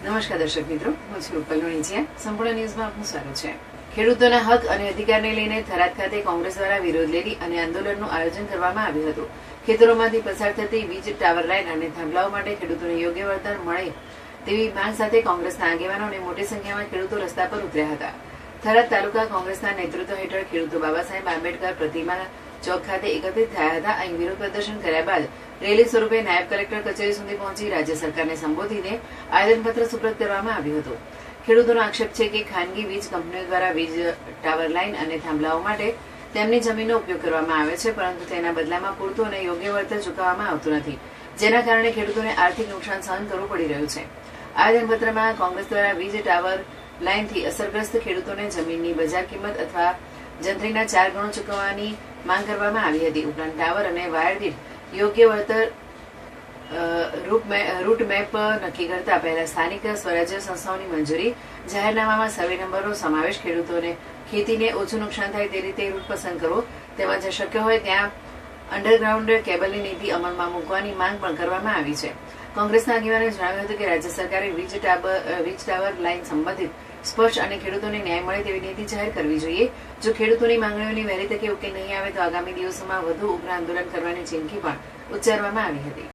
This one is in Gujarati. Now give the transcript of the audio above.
નમસ્કાર દર્શક મિત્રો, હું છું ઉપલ લુણીચિયા. સંપૂર્ણ ન્યૂઝમાં આપનું સ્વાગત છે. ખેડૂતોના હક અને અધિકારને લઈને થરાદ ખાતે કોંગ્રેસ દ્વારા વિરોધ રેલી અને આંદોલનનું આયોજન કરવામાં આવ્યું હતું. ખેતરોમાંથી પસાર થતી વીજ ટાવર લાઇન અને થાંભલાઓ માટે ખેડૂતોને યોગ્ય વળતર મળે તેવી માંગ સાથે કોંગ્રેસના આગેવાનો અને મોટી સંખ્યામાં ખેડૂતો રસ્તા પર ઉતર્યા હતા. થરાદ તાલુકા કોંગ્રેસના નેતૃત્વ હેઠળ ખેડૂતો બાબા સાહેબ આંબેડકર પ્રતિમા ચોક ખાતે એકત્રિત થયા હતા. અહીં વિરોધ પ્રદર્શન કર્યા બાદ રેલી સ્વરૂપે નાયબ કલેક્ટર કચેરી સુધી પહોંચી રાજ્ય સરકારને સંબોધીને આવેદનપત્ર સુપ્રત કરવામાં આવ્યું હતું. ખેડૂતોનો આક્ષેપ છે કે ખાનગી વીજ કંપનીઓ દ્વારા વીજ ટાવર લાઇન અને થાંભલાઓ માટે તેમની જમીનનો ઉપયોગ કરવામાં આવે છે, પરંતુ તેના બદલામાં પૂરતું અને યોગ્ય વળતર ચૂકવવામાં આવતું નથી, જેના કારણે ખેડૂતોને આર્થિક નુકસાન સહન કરવું પડી રહ્યું છે. આવેદનપત્રમાં કોંગ્રેસ દ્વારા વીજ ટાવર લાઇનથી અસરગ્રસ્ત ખેડૂતોને જમીનની બજાર કિંમત અથવા જંત્રીના 4 ગણો ચૂકવવાની માંગ કરવામાં આવી હતી. ઉપરાંત ટાવર અને વાયર દીઠ યોગ્ય વળતર રૂટ મેપ નક્કી કરતા પહેલા સ્થાનિક સ્વરાજ્ય સંસ્થાઓની મંજૂરી, જાહેરનામામાં સર્વે નંબરનો સમાવેશ, ખેડૂતોને ખેતીને ઓછું નુકસાન થાય તે રીતે રૂટ પસંદ કરવો, તેમજ શક્ય હોય ત્યાં અંડરગ્રાઉન્ડ કેબલની નીતિ અમલમાં મૂકવાની માંગ પણ કરવામાં આવી છે. કોંગ્રેસના આગેવાનોએ જણાવ્યું હતું કે રાજ્ય સરકારે વીજ ટાવર લાઇન સંબંધિત સ્પષ્ટ અને ખેડૂતોને ન્યાય મળે તેવી નીતિ જાહેર કરવી જોઈએ. જો ખેડૂતોની માંગણીઓની વહેલી તકે ઉકેલ નહીં આવે તો આગામી દિવસોમાં વધુ ઉગ્ર આંદોલન કરવાની ચીમકી પણ ઉચ્ચારવામાં આવી હતી.